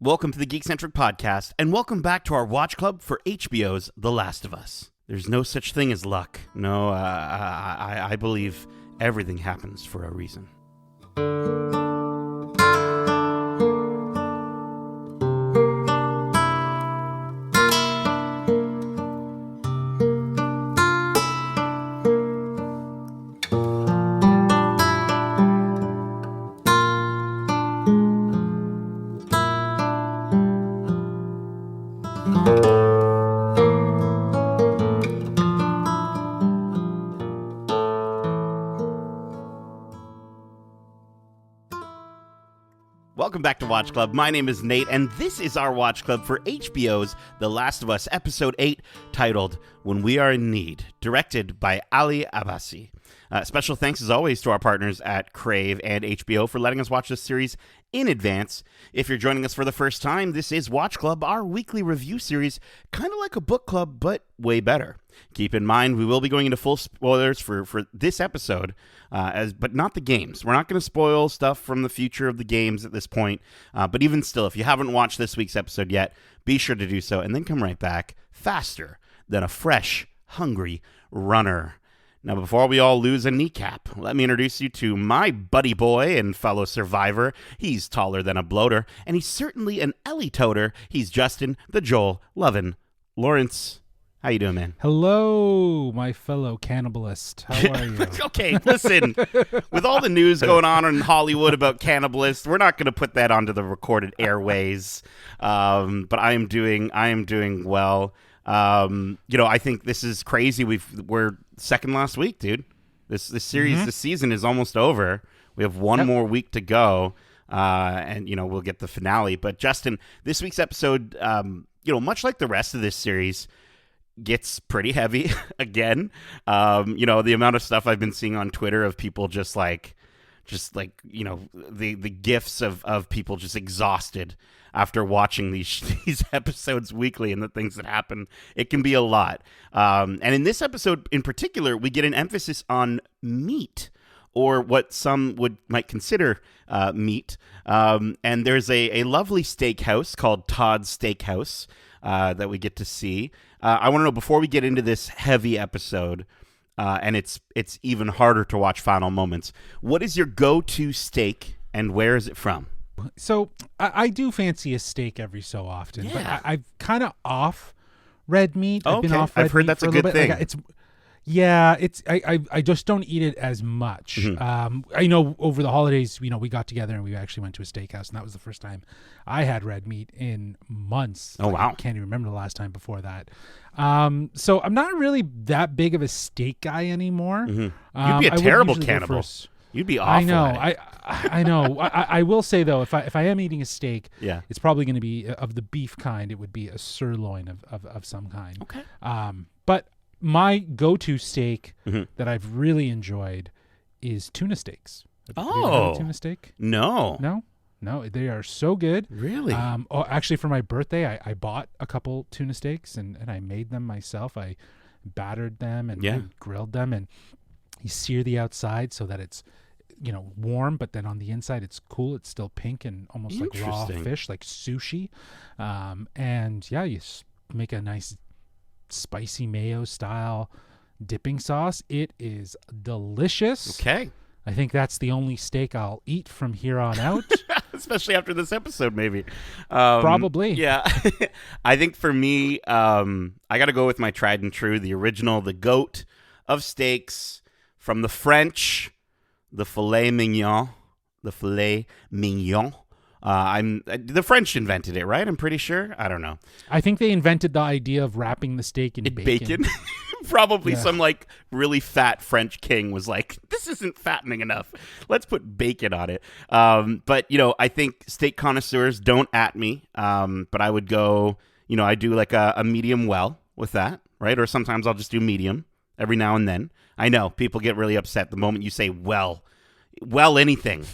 Welcome to the Geekcentric podcast, and welcome back to our watch club for HBO's The Last of Us. There's no such thing as luck. No, I believe everything happens for a reason. Welcome back to Watch Club. My name is Nate, and this is our Watch Club for HBO's The Last of Us, Episode 8, titled When We Are in Need, directed by Ali Abbasi. Special thanks, as always, to our partners at Crave and HBO for letting us watch this series in advance. If you're joining us for the first time, this is Watch Club, our weekly review series, kind of like a book club, but way better. Keep in mind, we will be going into full spoilers for this episode, but not the games. We're not going to spoil stuff from the future of the games at this point, but even still, if you haven't watched this week's episode yet, be sure to do so, and then come right back faster than a fresh, hungry runner. Now, before we all lose a kneecap, let me introduce you to my buddy boy and fellow survivor. He's taller than a bloater, and he's certainly an Ellie toter. He's Justin, the Joel, lovin' Lawrence. How you doing, man? Hello, my fellow cannibalist. How are you? Okay, listen. With all the news going on in Hollywood about cannibalists, we're not going to put that onto the recorded airways. But I am doing well. I think this is crazy. We're second last week, dude. This series, this season is almost over. We have one more week to go, and we'll get the finale. But Justin, this week's episode, much like the rest of this series, gets pretty heavy again. The amount of stuff I've been seeing on Twitter of people just like the gifs of people just exhausted after watching these episodes weekly and the things that happen. It can be a lot. And in this episode in particular, we get an emphasis on meat, or what some might consider meat. And there's a lovely steakhouse called Todd's Steakhouse that we get to see. I want to know, before we get into this heavy episode, and it's even harder to watch final moments, what is your go-to steak and where is it from? So I do fancy a steak every so often, Yeah. but I've kind of off red meat. Okay. I've been off red I've heard meat that's for a little good bit. thing. I just don't eat it as much. Mm-hmm. I know over the holidays, we got together and we actually went to a steakhouse, and that was the first time I had red meat in months. Oh, wow. I can't even remember the last time before that. So I'm not really that big of a steak guy anymore. Mm-hmm. You'd be a terrible cannibal. You'd be awful. I know. At it. I know. I will say though, if I am eating a steak, Yeah. it's probably going to be of the beef kind. It would be a sirloin of some kind. Okay. But my go-to steak that I've really enjoyed is tuna steaks. Have you ever had a tuna steak? No. No, they are so good. Really? Actually, for my birthday, I bought a couple tuna steaks and I made them myself. I battered them and I grilled them, and you sear the outside so that it's warm, but then on the inside it's cool. It's still pink and almost like raw fish, like sushi. You make a nice spicy mayo style dipping sauce. It is delicious. Okay. I think that's the only steak I'll eat from here on out. Especially after this episode, maybe. Probably. Yeah. I think for me, I got to go with my tried and true, the original, the goat of steaks from the French, the filet mignon. The French invented it, right? I'm pretty sure. I don't know. I think they invented the idea of wrapping the steak in bacon. Probably some really fat French king was like, this isn't fattening enough. Let's put bacon on it. But I think steak connoisseurs don't at me. But I would go, I do like a medium well with that, right? Or sometimes I'll just do medium every now and then. I know people get really upset the moment you say well anything.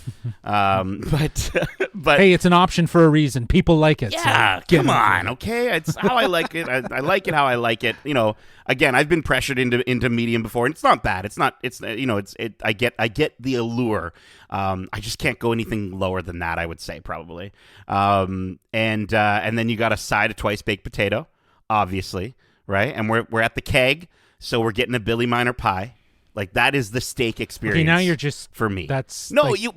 But hey, it's an option for a reason. People like it. Yeah, so come on, okay? It's how I like it. I like it how I like it. Again, I've been pressured into medium before, and it's not bad. I get the allure. I just can't go anything lower than that, I would say, probably. And then you got a side of twice baked potato, obviously, right? And we're at the keg, so we're getting a Billy Miner pie. Like, that is the steak experience. Okay, now you're just for me. That's no, like, you've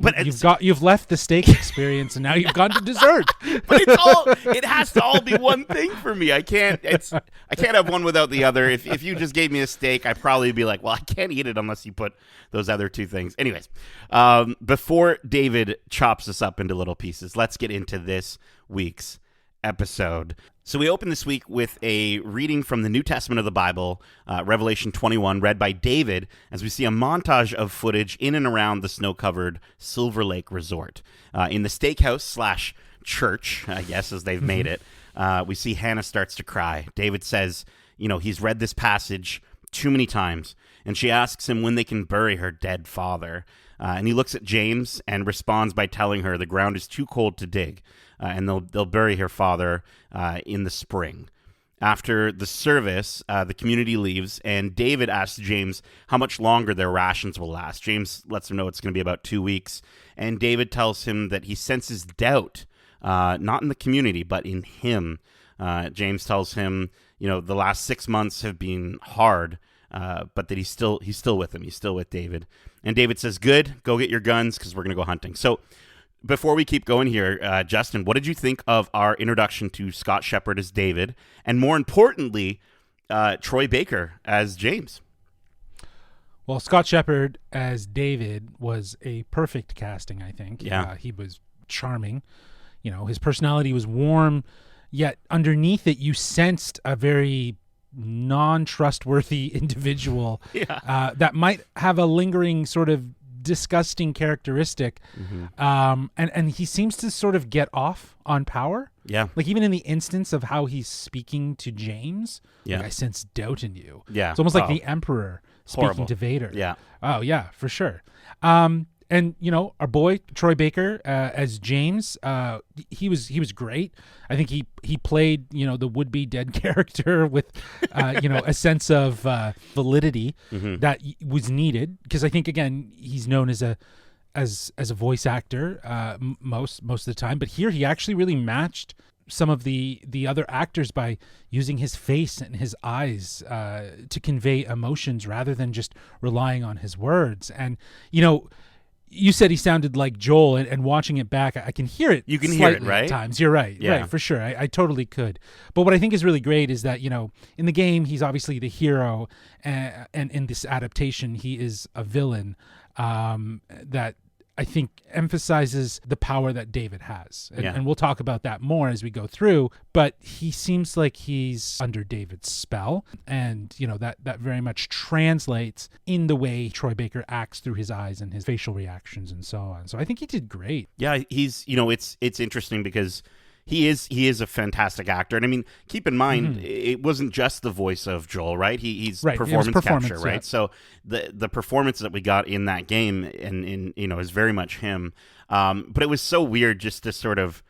you've left the steak experience, and now you've gone to dessert. But it has to all be one thing for me. I can't have one without the other. If you just gave me a steak, I'd probably be like, well, I can't eat it unless you put those other two things. Anyways, before David chops us up into little pieces, let's get into this week's episode. So we open this week with a reading from the New Testament of the Bible, Revelation 21, read by David, as we see a montage of footage in and around the snow-covered Silver Lake Resort. In the steakhouse / church, I guess, as they've made it, we see Hannah starts to cry. David says, he's read this passage too many times, and she asks him when they can bury her dead father. And he looks at James and responds by telling her the ground is too cold to dig, and they'll bury her father in the spring. After the service, the community leaves, and David asks James how much longer their rations will last. James lets him know it's going to be about 2 weeks, and David tells him that he senses doubt, not in the community, but in him. James tells him, the last 6 months have been hard, but that he's still with him. He's still with David. And David says, good, go get your guns, because we're going to go hunting. So before we keep going here, Justin, what did you think of our introduction to Scott Shepherd as David, and more importantly, Troy Baker as James? Well, Scott Shepherd as David was a perfect casting, I think. Yeah. He was charming. His personality was warm, yet underneath it, you sensed a very non-trustworthy individual that might have a lingering sort of disgusting characteristic. And he seems to sort of get off on power. Yeah. Like, even in the instance of how he's speaking to James, like, I sense doubt in you. Yeah. It's almost like the Emperor speaking to Vader. Yeah. Oh, yeah, for sure. And our boy Troy Baker as James, he was great. I think he played the would-be dead character with a sense of validity that was needed, because I think, again, he's known as a voice actor most of the time, but here he actually really matched some of the other actors by using his face and his eyes to convey emotions rather than just relying on his words. And you said he sounded like Joel, and watching it back, I can hear it. You can hear it, right? At times. You're right. Yeah. Right, for sure. I totally could. But what I think is really great is that, in the game, he's obviously the hero, and in this adaptation, he is a villain that I think emphasizes the power that David has. And we'll talk about that more as we go through, but he seems like he's under David's spell, and that very much translates in the way Troy Baker acts through his eyes and his facial reactions and so on. So I think he did great. Yeah, he's it's interesting because he is a fantastic actor. And I mean, keep in mind, it wasn't just the voice of Joel, right? He's right. performance capture, right? Yeah. So the performance that we got in that game and is very much him. But it was so weird just to sort of,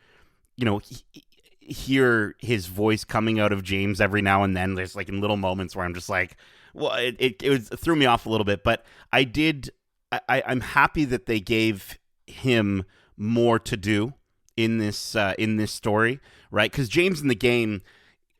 hear his voice coming out of James every now and then. There's like in little moments where I'm just like, well, it threw me off a little bit, but I'm happy that they gave him more to do in this story, right? Because James in the game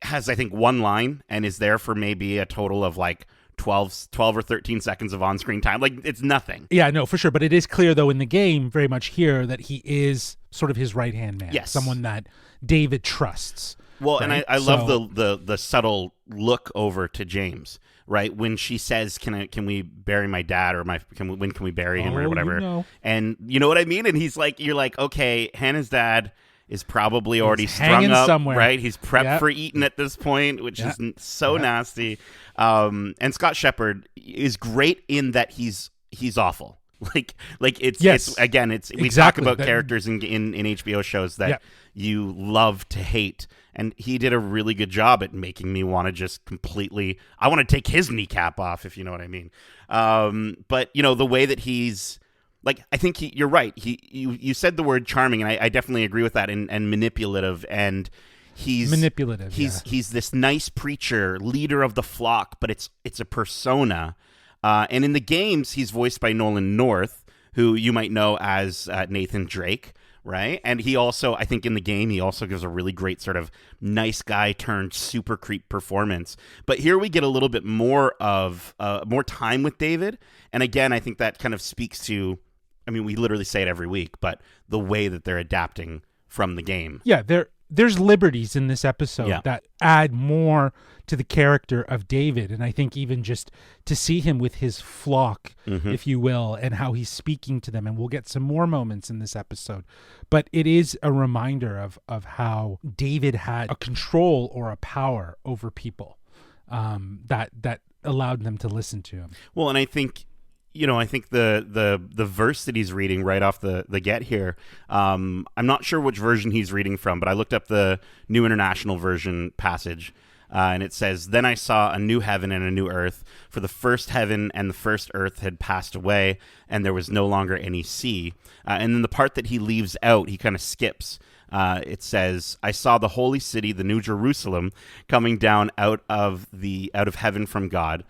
has, I think, one line and is there for maybe a total of like 12 or 13 seconds of on-screen time. Like, it's nothing. Yeah, no, for sure. But it is clear, though, in the game, very much here, that he is sort of his right-hand man. Yes. Someone that David trusts. Well, right? And I love the subtle look over to James, right? When she says, "Can we bury my dad?" or when can we bury him, or whatever? And you know what I mean? And he's like, you're like, okay, Hannah's dad is probably already strung up somewhere, right? He's prepped for eating at this point, which is so nasty. And Scott Shepherd is great in that he's awful. Like it's again, we talk about characters in HBO shows that you love to hate, and he did a really good job at making me want to just I want to take his kneecap off, if you know what I mean. But the way that he's like, I think you're right. You said the word charming, and I definitely agree with that, and manipulative, and he's manipulative. He's this nice preacher, leader of the flock, but it's a persona. And in the games, he's voiced by Nolan North, who you might know as Nathan Drake, right? And he also, I think in the game, he also gives a really great sort of nice guy turned super creep performance. But here we get a little bit more of more time with David. And again, I think that kind of speaks to, I mean, we literally say it every week, but the way that they're adapting from the game. Yeah, there's liberties in this episode that add more to the character of David. And I think even just to see him with his flock, if you will, and how he's speaking to them. And we'll get some more moments in this episode. But it is a reminder of how David had a control or a power over people that allowed them to listen to him. Well, and I think, I think the verse that he's reading right off the get here, I'm not sure which version he's reading from, but I looked up the New International Version passage, and it says, "Then I saw a new heaven and a new earth, for the first heaven and the first earth had passed away, and there was no longer any sea." And then the part that he leaves out, he kind of skips. It says, "I saw the holy city, the New Jerusalem, coming down out of heaven from God,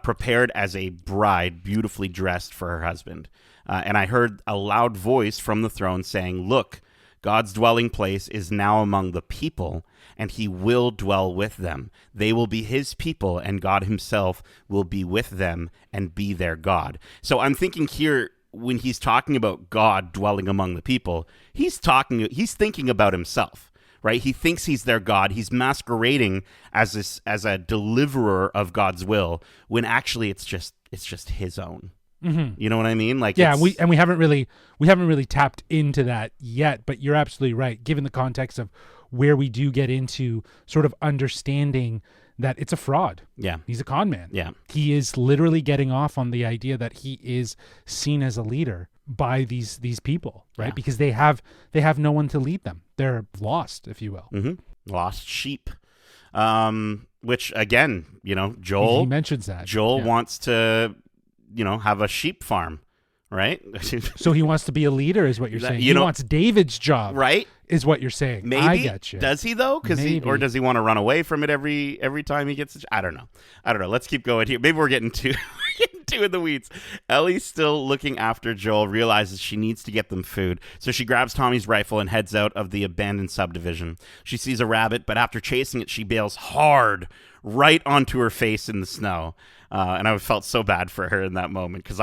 prepared as a bride beautifully dressed for her husband. And I heard a loud voice from the throne saying, 'Look, God's dwelling place is now among the people, and he will dwell with them. They will be his people, and God himself will be with them and be their God.'" So I'm thinking here, when he's talking about God dwelling among the people, he's thinking about himself, right? He thinks he's their God. He's masquerading as a deliverer of God's will, when actually it's just his own. Mm-hmm. You know what I mean? Like, yeah, we haven't really tapped into that yet, but you're absolutely right. Given the context of where we do get into sort of understanding that it's a fraud. Yeah. He's a con man. Yeah. He is literally getting off on the idea that he is seen as a leader by these people, right? Yeah. Because they have no one to lead them. They're lost, if you will. Mm-hmm. Lost sheep. Which again, Joel, he mentions that. Joel wants to, have a sheep farm, right? So he wants to be a leader, is what you're saying. He wants David's job, right? Is what you're saying. Maybe. I get you. Does he though? Or does he want to run away from it every time he gets? I don't know. Let's keep going here. Maybe we're getting too in the weeds. Ellie's still looking after Joel, realizes she needs to get them food, so she grabs Tommy's rifle and heads out of the abandoned subdivision. She sees a rabbit, but after chasing it, she bails hard right onto her face in the snow. And I felt so bad for her in that moment, because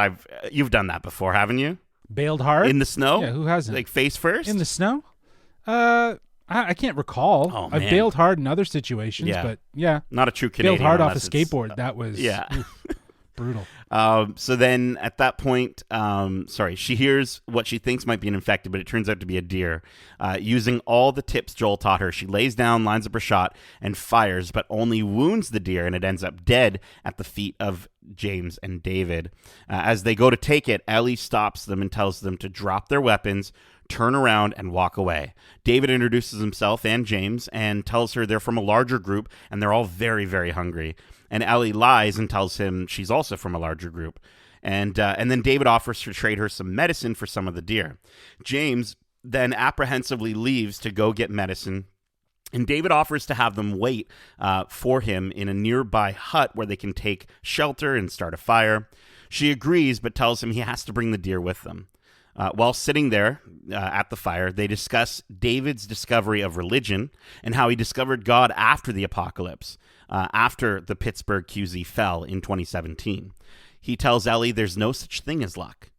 you've done that before, haven't you? Bailed hard in the snow? Yeah, who hasn't? Like face first in the snow? I can't recall. Oh, I've bailed hard in other situations, but yeah, not a true Canadian. Bailed hard off a skateboard. That was brutal. So then at that point, she hears what she thinks might be an infected, but it turns out to be a deer. Using all the tips Joel taught her, she lays down, lines up her shot, and fires, but only wounds the deer, and it ends up dead at the feet of James and David. As they go to take it, Ellie stops them and tells them to drop their weapons, turn around, and walk away. David introduces himself and James and tells her they're from a larger group, and they're all very, very hungry. And Ellie lies and tells him she's also from a larger group. And then David offers to trade her some medicine for some of the deer. James then apprehensively leaves to go get medicine, and David offers to have them wait for him in a nearby hut where they can take shelter and start a fire. She agrees, but tells him he has to bring the deer with them. While sitting there at the fire, they discuss David's discovery of religion and how he discovered God after the apocalypse, after the Pittsburgh QZ fell in 2017. He tells Ellie there's no such thing as luck,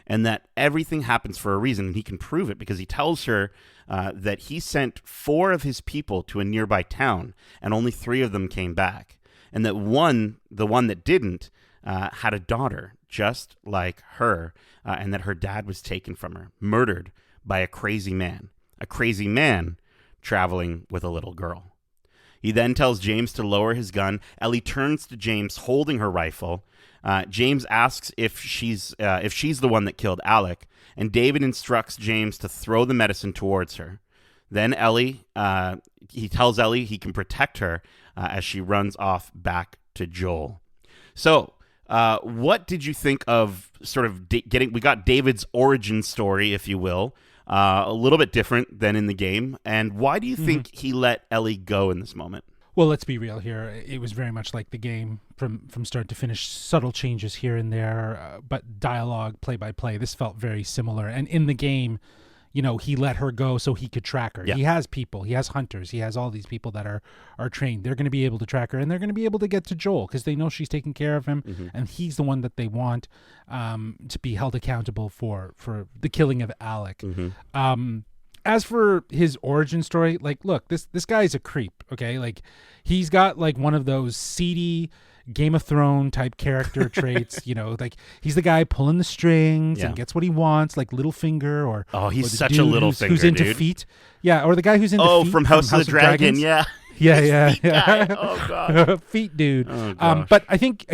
and that everything happens for a reason, and he can prove it because he tells her that he sent 4 of his people to a nearby town, and only 3 of them came back, and that the one that didn't, had a daughter just like her, and that her dad was taken from her, murdered by a crazy man traveling with a little girl. He then tells James to lower his gun. Ellie turns to James holding her rifle. James asks if she's the one that killed Alec, and David instructs James to throw the medicine towards her. Then he tells Ellie he can protect her as she runs off back to Joel. So What did you think of sort of we got David's origin story, if you will, a little bit different than in the game, and why do you think he let Ellie go in this moment? Well, let's be real here. It was very much like the game from start to finish, subtle changes here and there, but dialogue, play by play, this felt very similar. And in the game, he let her go so he could track her. Yeah. He has people, he has hunters, he has all these people that are trained. They're going to be able to track her, and they're going to be able to get to Joel because they know she's taking care of him, and he's the one that they want to be held accountable for the killing of Alec. As for his origin story, like, look, this guy's a creep, okay? Like, he's got, like, one of those seedy Game of Thrones type character traits, like, he's the guy pulling the strings and gets what he wants, like Littlefinger or... Oh, he's such a Littlefinger, who's into dude. feet. Yeah, or the guy who's into feet. Oh, from House of the Dragon, yeah. Yeah. Oh, God. Feet dude. Oh, gosh. But I think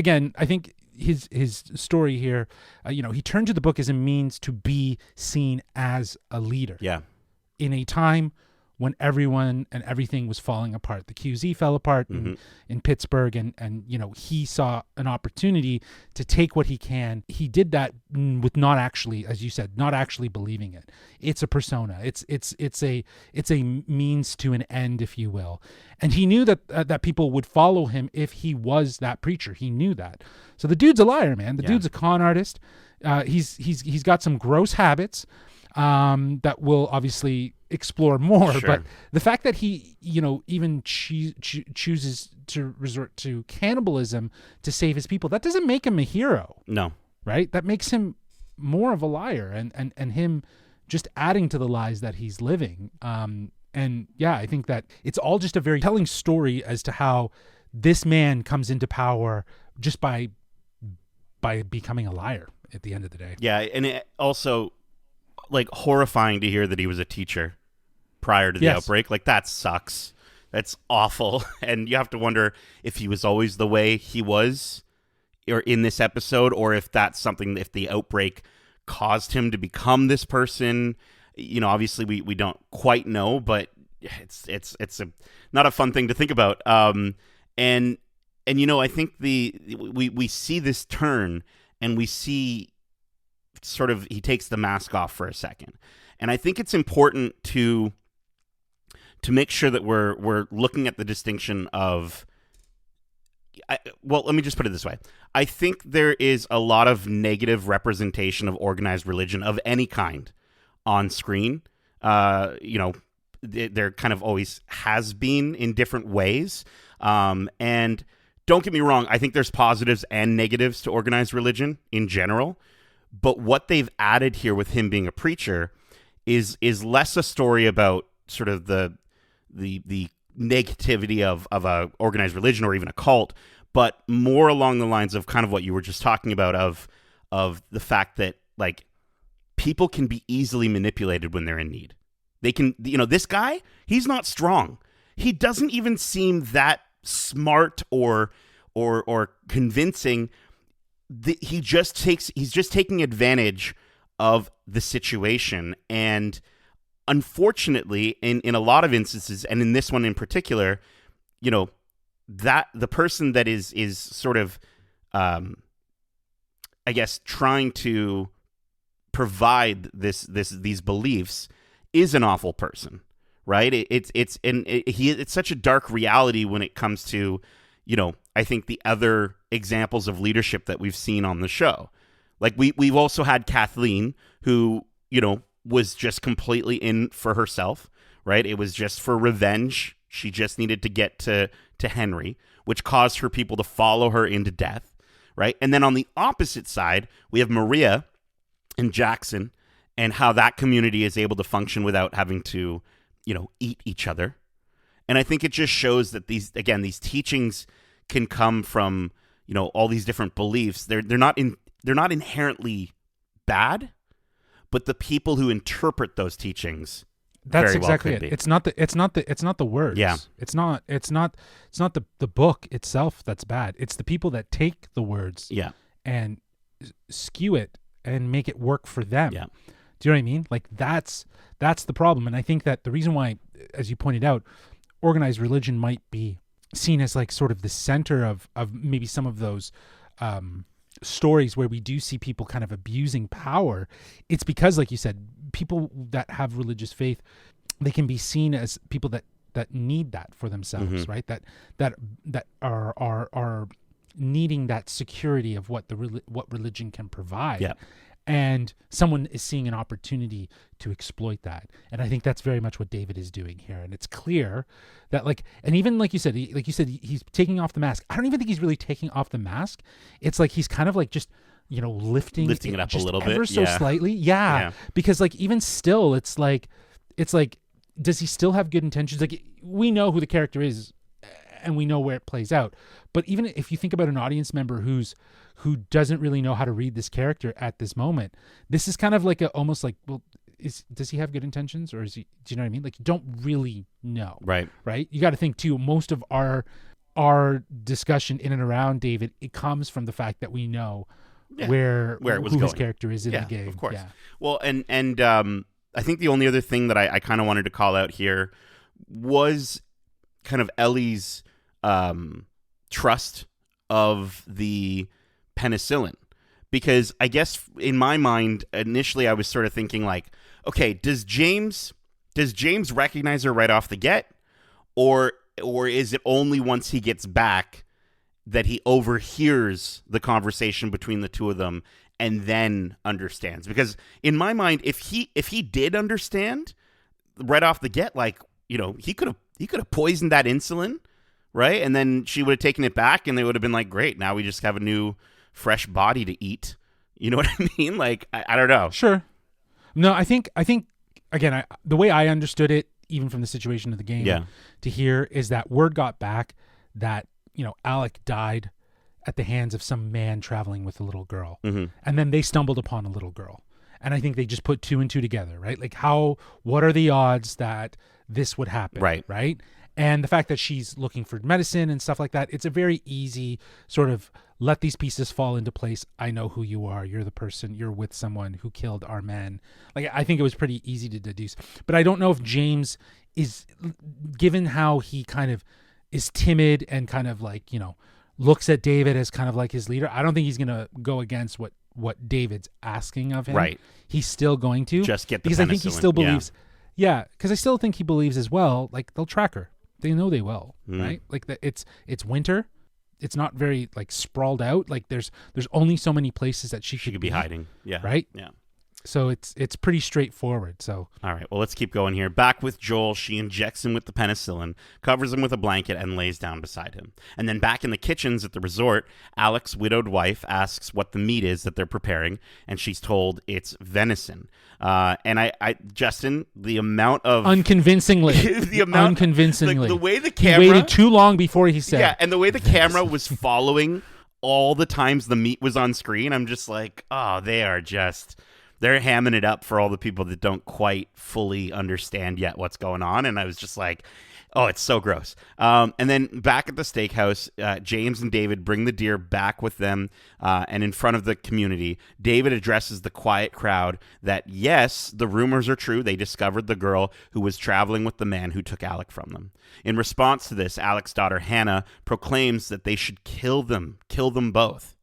his story here, he turned to the book as a means to be seen as a leader. Yeah. In a time when everyone and everything was falling apart. The QZ fell apart in Pittsburgh, and he saw an opportunity to take what he can. He did that with not actually, as you said, not actually believing it. It's a persona. It's a means to an end, if you will. And he knew that people would follow him if he was that preacher. He knew that. So the dude's a liar, man. The dude's a con artist. He's got some gross habits that we'll obviously explore more. Sure. But the fact that he, even chooses to resort to cannibalism to save his people, that doesn't make him a hero. No. Right? That makes him more of a liar and him just adding to the lies that he's living. And yeah, I think that it's all just a very telling story as to how this man comes into power just by becoming a liar at the end of the day. Yeah, and it also, like, horrifying to hear that he was a teacher prior to the outbreak. Like, that sucks. That's awful. And you have to wonder if he was always the way he was or in this episode, or if that's something, if the outbreak caused him to become this person. Obviously we don't quite know, but it's not a fun thing to think about. And I think we see this turn, and we see sort of he takes the mask off for a second. And I think it's important to make sure that we're looking at the distinction of let me just put it this way. I think there is a lot of negative representation of organized religion of any kind on screen. There kind of always has been in different ways. And don't get me wrong, I think there's positives and negatives to organized religion in general. But what they've added here with him being a preacher is less a story about sort of the negativity of a organized religion or even a cult, but more along the lines of kind of what you were just talking about of the fact that, like, people can be easily manipulated when they're in need. They can, this guy, he's not strong. He doesn't even seem that smart or convincing. He's just taking advantage of the situation. And unfortunately, in a lot of instances, and in this one in particular, that the person that is sort of, I guess, trying to provide these beliefs is an awful person, right? It's such a dark reality when it comes to, I think the other examples of leadership that we've seen on the show. Like we've also had Kathleen, who, was just completely in for herself, right? It was just for revenge. She just needed to get to Henry, which caused her people to follow her into death, right? And then on the opposite side, we have Maria and Jackson, and how that community is able to function without having to, eat each other. And I think it just shows that these teachings can come from, all these different beliefs. They're not inherently bad, but the people who interpret those teachings, that's very exactly well could it. be. It's not the words. Yeah. It's not the book itself that's bad. It's the people that take the words and skew it and make it work for them. Yeah. Do you know what I mean? Like that's the problem. And I think that the reason why, as you pointed out, organized religion might be seen as like sort of the center of maybe some of those stories where we do see people kind of abusing power, it's because, like you said, people that have religious faith, they can be seen as people that need that for themselves, right? That are needing that security of what what religion can provide. Yeah. And someone is seeing an opportunity to exploit that. And I think that's very much what David is doing here. And it's clear that, like, and even like you said, he's taking off the mask. I don't even think he's really taking off the mask. It's like he's kind of like just, lifting it up a little bit. Ever so slightly. Yeah. Because like even still, it's like, does he still have good intentions? Like, we know who the character is and we know where it plays out. But even if you think about an audience member who doesn't really know how to read this character at this moment, this is kind of like almost like, well, does he have good intentions, or is he? Do you know what I mean? Like, you don't really know, right? You got to think too. Most of our discussion in and around David, it comes from the fact that we know where it was who going. His character is in the game. Of course. Yeah. Well, and I think the only other thing that I kind of wanted to call out here was kind of Ellie's trust of the penicillin, because I guess in my mind initially I was sort of thinking like, okay, does James recognize her right off the get, or is it only once he gets back that he overhears the conversation between the two of them and then understands? Because in my mind, if he did understand right off the get, like, he could have poisoned that insulin, right? And then she would have taken it back, and they would have been like, great, now we just have a new fresh body to eat. You know what I mean? Like, I don't know. Sure. No, I think again, the way I understood it, even from the situation of the game, to here is that word got back that Alec died at the hands of some man traveling with a little girl, and then they stumbled upon a little girl, and I think they just put two and two together, right? Like, what are the odds that this would happen, right? And the fact that she's looking for medicine and stuff like that, it's a very easy sort of let these pieces fall into place. I know who you are. You're the person. You're with someone who killed our men. Like, I think it was pretty easy to deduce. But I don't know if James is, given how he kind of is timid and kind of like, looks at David as kind of like his leader, I don't think he's going to go against what David's asking of him. Right. He's still going to. Just get the because I think he still believes. Yeah, because I still think he believes as well, like, they'll track her. They know they will, right? Like, it's winter. It's not very like sprawled out. Like, there's only so many places that she could be hiding. Yeah. Right? Yeah. So it's pretty straightforward. So all right, well, let's keep going here. Back with Joel, she injects him with the penicillin, covers him with a blanket, and lays down beside him. And then back in the kitchens at the resort, Alec's widowed wife asks what the meat is that they're preparing, and she's told it's venison. And I Justin, the amount of unconvincingly, the way the camera he waited too long before he said, and the way the camera was following all the times the meat was on screen, I'm just like, oh, they're hamming it up for all the people that don't quite fully understand yet what's going on. And I was just like, oh, it's so gross. And then back at the steakhouse, James and David bring the deer back with them, and in front of the community, David addresses the quiet crowd that, yes, the rumors are true. They discovered the girl who was traveling with the man who took Alec from them. In response to this, Alec's daughter, Hannah, proclaims that they should kill them both.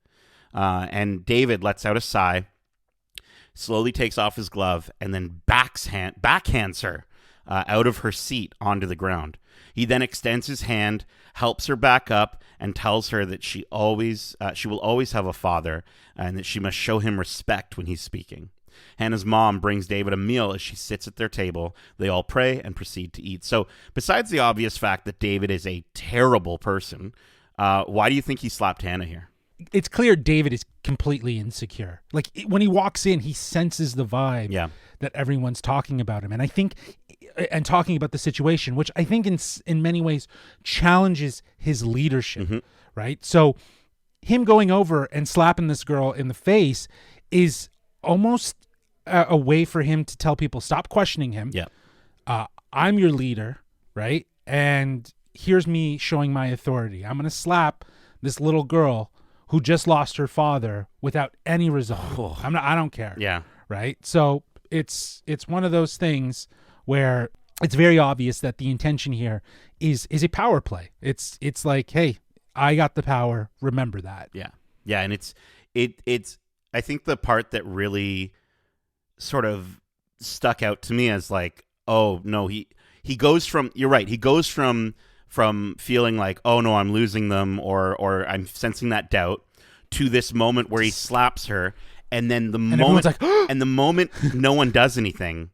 And David lets out a sigh, slowly takes off his glove, and then backhands her out of her seat onto the ground. He then extends his hand, helps her back up, and tells her that she will always have a father, and that she must show him respect when he's speaking. Hannah's mom brings David a meal as she sits at their table. They all pray and proceed to eat. So besides the obvious fact that David is a terrible person, why do you think he slapped Hannah here? It's clear David is completely insecure. Like, when he walks in, he senses the vibe that everyone's talking about him. And I think, and talking about the situation, which I think in many ways challenges his leadership, right? So him going over and slapping this girl in the face is almost a way for him to tell people, stop questioning him. Yeah. I'm your leader, right? And here's me showing my authority. I'm going to slap this little girl who just lost her father without any result. I don't care. Yeah. Right. So it's one of those things where it's very obvious that the intention here is a power play. It's like, hey, I got the power. Remember that. Yeah. Yeah. And it's I think the part that really sort of stuck out to me as like, oh no, he goes from, you're right, he goes from feeling like, oh no, I'm losing them, or I'm sensing that doubt, to this moment where he slaps her, and then the moment like, and the moment no one does anything,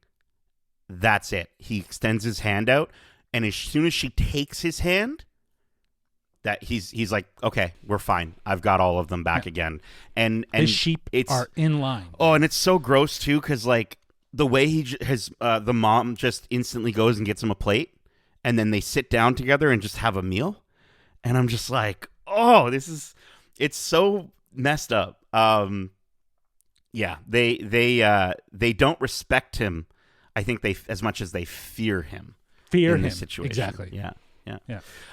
that's it. He extends his hand out, and as soon as she takes his hand, that he's like, okay, we're fine. I've got all of them back again. And his sheep are in line. Oh, and it's so gross too, because like the way the mom just instantly goes and gets him a plate, and then they sit down together and just have a meal, and I'm just like, oh, it's so messed up. Yeah, they don't respect him. I think they, as much as they fear him. In this situation. Exactly. Yeah.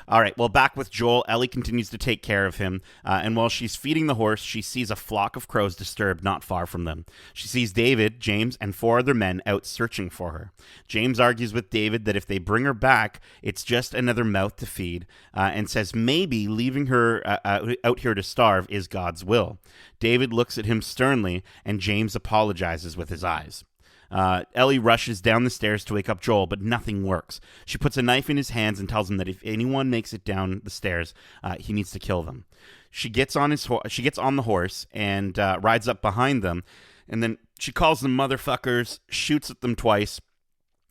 All right. Well, back with Joel, Ellie continues to take care of him. And while she's feeding the horse, she sees a flock of crows disturbed not far from them. She sees David, James, and 4 other men out searching for her. James argues with David that if they bring her back, it's just another mouth to feed, and says maybe leaving her out here to starve is God's will. David looks at him sternly, and James apologizes with his eyes. Ellie rushes down the stairs to wake up Joel, but nothing works. She puts a knife in his hands and tells him that if anyone makes it down the stairs, he needs to kill them. She gets on the horse and rides up behind them, and then she calls them motherfuckers, shoots at them twice,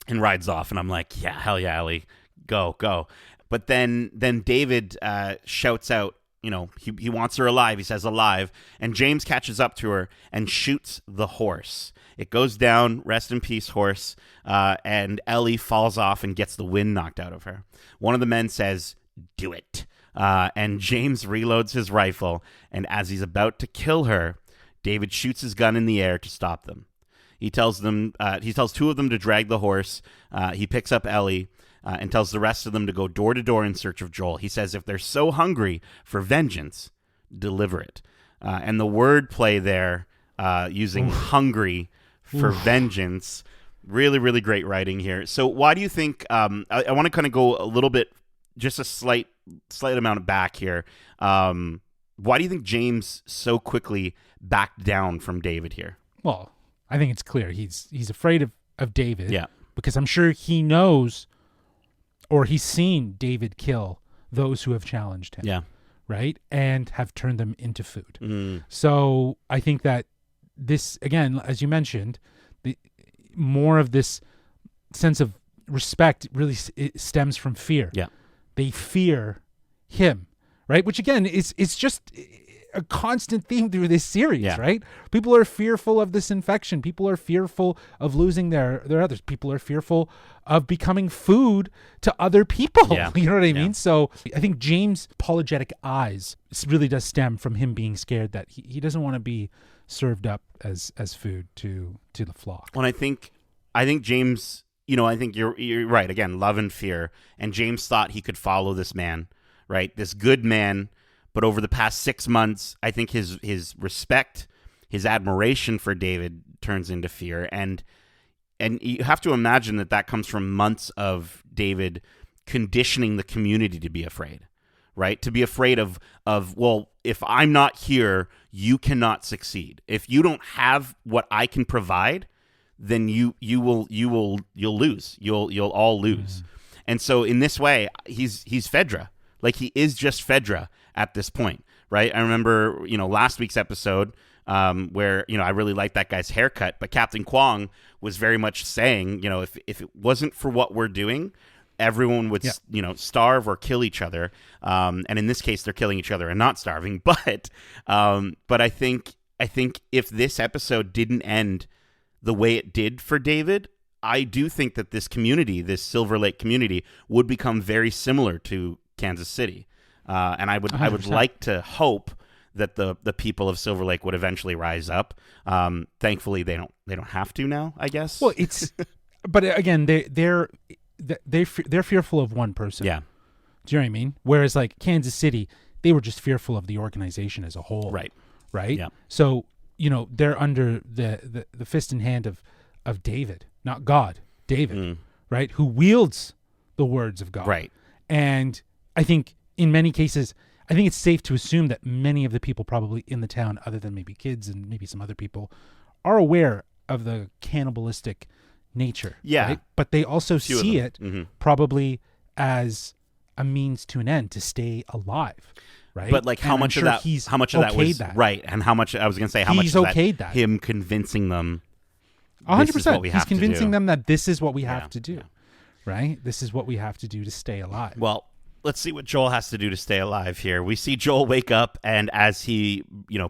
and rides off. And I'm like, yeah, hell yeah, Ellie, go. But then David shouts out, you know, he wants her alive. He says alive, and James catches up to her and shoots the horse. It goes down, rest in peace, horse, and Ellie falls off and gets the wind knocked out of her. One of the men says, do it. And James reloads his rifle, and as he's about to kill her, David shoots his gun in the air to stop them. He tells 2 of them to drag the horse. He picks up Ellie and tells the rest of them to go door to door in search of Joel. He says if they're so hungry for vengeance, deliver it. And the word play there, using hungry for vengeance, really, really great writing here. So why do you think, I want to kind of go a little bit, just a slight amount back here. Why do you think James so quickly backed down from David here? Well, I think it's clear. He's afraid of David. Yeah. Because I'm sure he knows, or he's seen David kill those who have challenged him. Yeah. Right? And have turned them into food. Mm. So I think that this, again, as you mentioned, more of this sense of respect really stems from fear. Yeah. They fear him, right? Which again is just a constant theme through this series, right? People are fearful of this infection. People are fearful of losing their others. People are fearful of becoming food to other people. Yeah. You know what I mean? So I think James' apologetic eyes really does stem from him being scared that he doesn't want to be served up as food to the flock. Well, I think James, I think you're right. Again, love and fear. And James thought he could follow this man, right? This good man. But over the past 6 months, I think his respect, his admiration for David turns into fear. And you have to imagine that comes from months of David conditioning the community to be afraid, right? To be afraid of well, if I'm not here, you cannot succeed. If you don't have what I can provide, then you'll lose. You'll all lose. And so in this way, he's Fedra. Like, he is just Fedra at this point, right? I remember, last week's episode where, I really liked that guy's haircut, but Captain Kwong was very much saying, if it wasn't for what we're doing, everyone would, starve or kill each other. And in this case, they're killing each other and not starving. But I think if this episode didn't end the way it did for David, I do think that this community, this Silver Lake community, would become very similar to Kansas City. And I would 100%. like to hope that the people of Silver Lake would eventually rise up. Thankfully, they don't have to now, I guess. Well, but again, they're fearful of one person. Yeah. Do you know what I mean? Whereas like Kansas City, they were just fearful of the organization as a whole. Right. Yeah. So they're under the fist and hand of David, not God. David, right? Who wields the words of God. Right. And I think in many cases, I think it's safe to assume that many of the people probably in the town, other than maybe kids and maybe some other people, are aware of the cannibalistic nature. Yeah. Right? But they also see it probably as a means to an end to stay alive. Right. But like how much of that was right, and how much I was going to say how he's much okayed that him convincing them 100%. He's convincing them that this is what we have to do. Yeah. Right? This is what we have to do to stay alive. Well, let's see what Joel has to do to stay alive here. We see Joel wake up, and as he,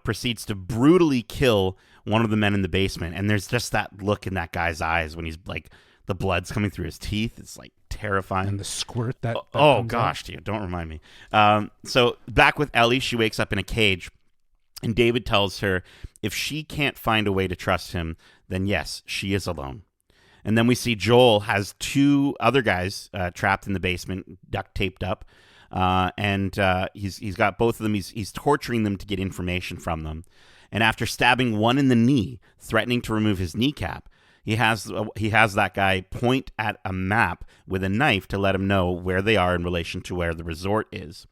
proceeds to brutally kill one of the men in the basement, and there's just that look in that guy's eyes when he's like, the blood's coming through his teeth. It's like terrifying. And the squirt that oh gosh, dude, don't remind me. So back with Ellie, she wakes up in a cage, and David tells her if she can't find a way to trust him, then yes, she is alone. And then we see Joel has two other guys trapped in the basement, duct taped up, and he's got both of them. He's torturing them to get information from them. And after stabbing one in the knee, threatening to remove his kneecap, he has that guy point at a map with a knife to let him know where they are in relation to where the resort is,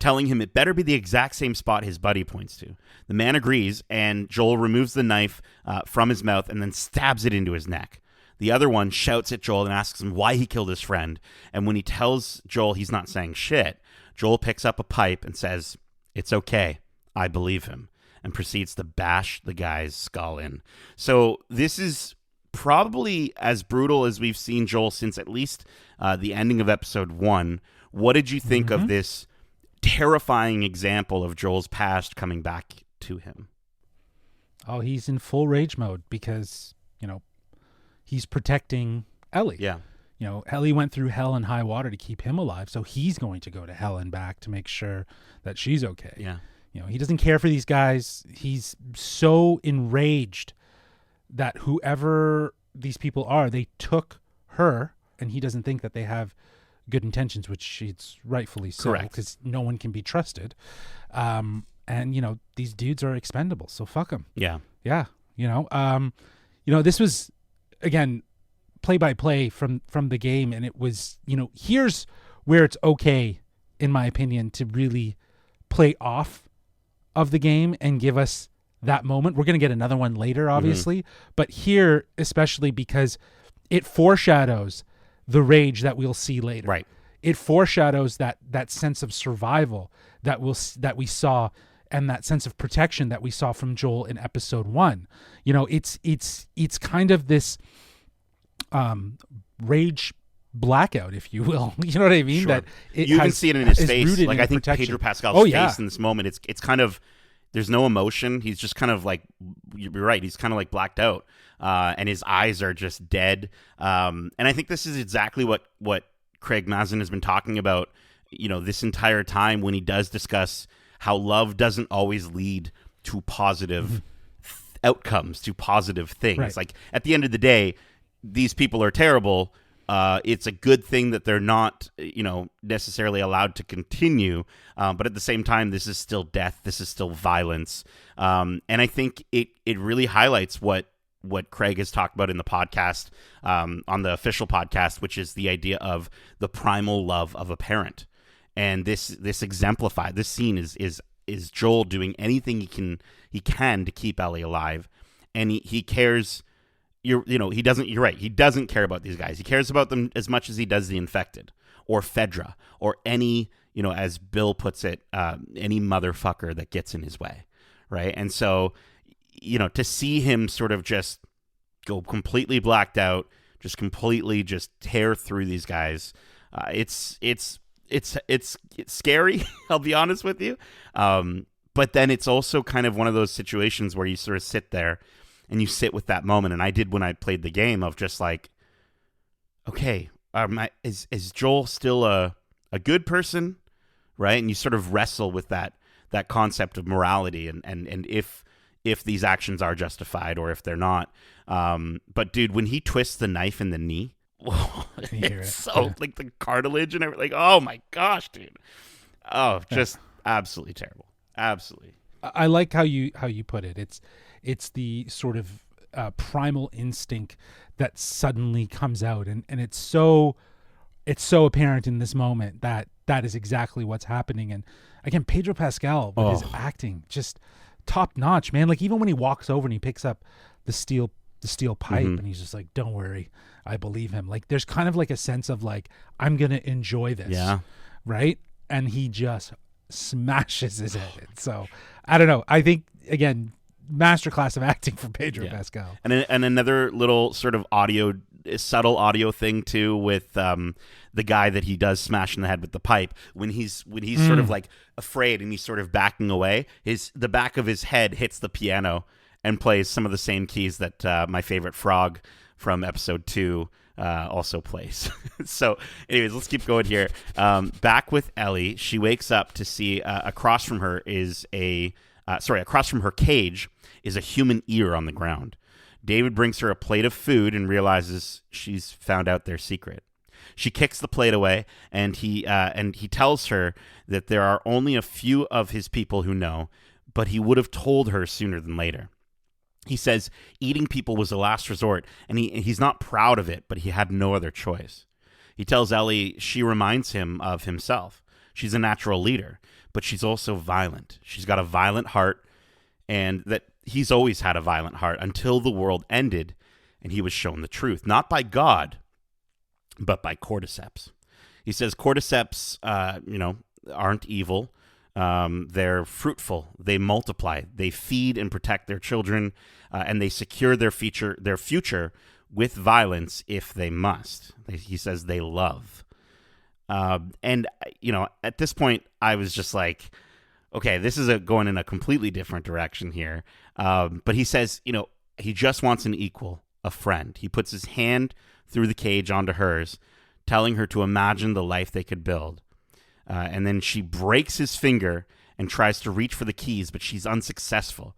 telling him it better be the exact same spot his buddy points to. The man agrees, and Joel removes the knife from his mouth and then stabs it into his neck. The other one shouts at Joel and asks him why he killed his friend. And when he tells Joel he's not saying shit, Joel picks up a pipe and says, "It's okay. I believe him," and proceeds to bash the guy's skull in. So this is probably as brutal as we've seen Joel since at least the ending of episode 1. What did you think of this terrifying example of Joel's past coming back to him? Oh, he's in full rage mode because, he's protecting Ellie. Yeah. Ellie went through hell and high water to keep him alive, so he's going to go to hell and back to make sure that she's okay. Yeah. He doesn't care for these guys. He's so enraged that whoever these people are, they took her, and he doesn't think that they have good intentions, which it's rightfully so. Correct. Because no one can be trusted. And, these dudes are expendable, so fuck them. Yeah. Yeah. This was, again, play-by-play from the game, and it was, here's where it's okay, in my opinion, to really play off of the game and give us that moment. We're going to get another one later, obviously, but here, especially because it foreshadows the rage that we'll see later. Right. It foreshadows that sense of survival that we saw, and that sense of protection that we saw from Joel in episode 1. It's kind of this rage blackout, if you will. You know what I mean? Sure. That you can see it in his face. Like, I think protection. Pedro Pascal's face in this moment, it's kind of, there's no emotion. He's just kind of like, you're right, he's kind of like blacked out, and his eyes are just dead. And I think this is exactly what Craig Mazin has been talking about, this entire time, when he does discuss how love doesn't always lead to positive outcomes, to positive things. Right. Like, at the end of the day, these people are terrible. It's a good thing that they're not, necessarily allowed to continue. But at the same time, this is still death. This is still violence. And I think it really highlights what Craig has talked about in the podcast, on the official podcast, which is the idea of the primal love of a parent. And this exemplified, this scene is Joel doing anything he can to keep Ellie alive. And he cares. You're right. He doesn't care about these guys. He cares about them as much as he does the infected or Fedra or any, as Bill puts it, any motherfucker that gets in his way. Right. And so, to see him sort of just go completely blacked out, just completely just tear through these guys. It's scary. I'll be honest with you. But then it's also kind of one of those situations where you sort of sit there and you sit with that moment. And I did when I played the game, of just like, okay, is Joel still a good person? Right. And you sort of wrestle with that concept of morality and if these actions are justified or if they're not. But dude, when he twists the knife in the knee, it's so like the cartilage and everything. Like, oh my gosh, dude. Oh, just absolutely terrible. Absolutely. I like how you put it. It's the sort of primal instinct that suddenly comes out, and it's so apparent in this moment that that is exactly what's happening. And again, Pedro Pascal with his acting, just top notch, man. Like even when he walks over and he picks up the steel pipe and he's just like, don't worry, I believe him. Like there's kind of like a sense of like, I'm going to enjoy this. Yeah. Right. And he just smashes his head in. So I don't know. I think again, masterclass of acting from Pedro Pascal. And another little sort of subtle audio thing too with the guy that he does smash in the head with the pipe when he's sort of like afraid and he's sort of backing away, the back of his head hits the piano and plays some of the same keys that my favorite frog from episode 2 also plays. So anyways, let's keep going here. Back with Ellie, she wakes up to see across from her cage is a human ear on the ground. David brings her a plate of food and realizes she's found out their secret. She kicks the plate away, and he tells her that there are only a few of his people who know, but he would have told her sooner than later. He says eating people was a last resort, and he's not proud of it, but he had no other choice. He tells Ellie she reminds him of himself. She's a natural leader, but she's also violent. She's got a violent heart, and that he's always had a violent heart until the world ended and he was shown the truth, not by God, but by cordyceps. He says cordyceps, aren't evil. They're fruitful. They multiply. They feed and protect their children, and they secure their future with violence if they must. He says they love. And at this point, I was just like, okay, this is going in a completely different direction here. But he says, he just wants an equal, a friend. He puts his hand through the cage onto hers, telling her to imagine the life they could build. And then she breaks his finger and tries to reach for the keys, but she's unsuccessful.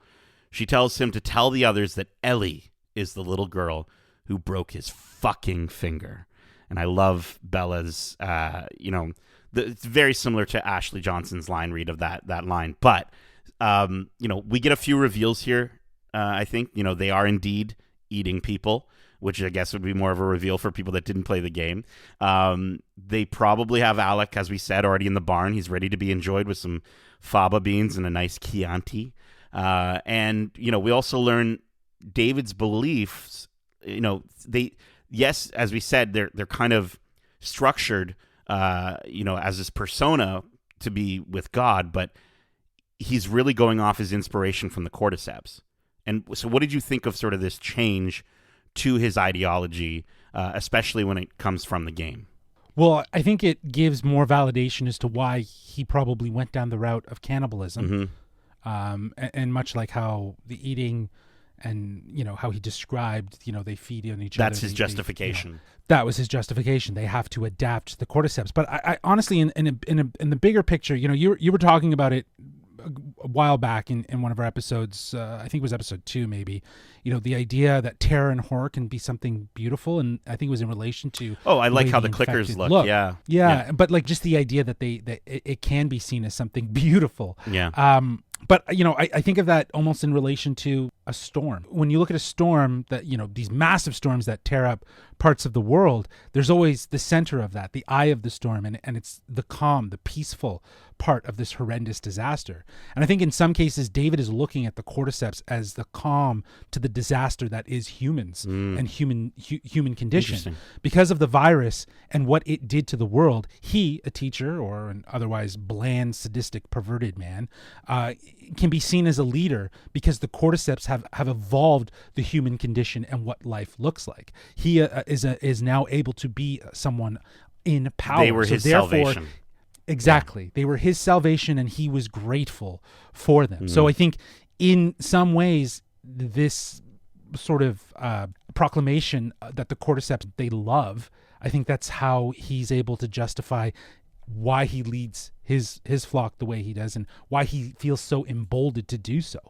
She tells him to tell the others that Ellie is the little girl who broke his fucking finger. And I love Bella's, it's very similar to Ashley Johnson's line read of that line. But, we get a few reveals here, I think. They are indeed eating people, which I guess would be more of a reveal for people that didn't play the game. They probably have Alec, as we said, already in the barn. He's ready to be enjoyed with some faba beans and a nice Chianti. And we also learn David's beliefs. As we said, they're kind of structured, as this persona to be with God, but he's really going off his inspiration from the cordyceps. And so what did you think of sort of this change to his ideology, especially when it comes from the game? Well, I think it gives more validation as to why he probably went down the route of cannibalism. And much like how the eating and, how he described, they feed on each other. That's his justification. That was his justification. They have to adapt the cordyceps. But I honestly, in the bigger picture, you were talking about it a while back in one of our episodes, I think it was episode 2 maybe, the idea that terror and horror can be something beautiful, and I think it was in relation to I like how the clickers look. Yeah, but like just the idea that it can be seen as something beautiful. But I think of that almost in relation to a storm. When you look at a storm that, these massive storms that tear up parts of the world, there's always the center of that, the eye of the storm, and it's the calm, the peaceful part of this horrendous disaster. And I think in some cases, David is looking at the cordyceps as the calm to the disaster that is humans and human condition. Because of the virus and what it did to the world, he, a teacher or an otherwise bland, sadistic, perverted man, can be seen as a leader because the cordyceps have evolved the human condition and what life looks like. He is now able to be someone in power. They were his salvation. Exactly. They were his salvation, and he was grateful for them. So I think in some ways, this sort of proclamation that the cordyceps they love, I think that's how he's able to justify why he leads his flock the way he does and why he feels so emboldened to do so.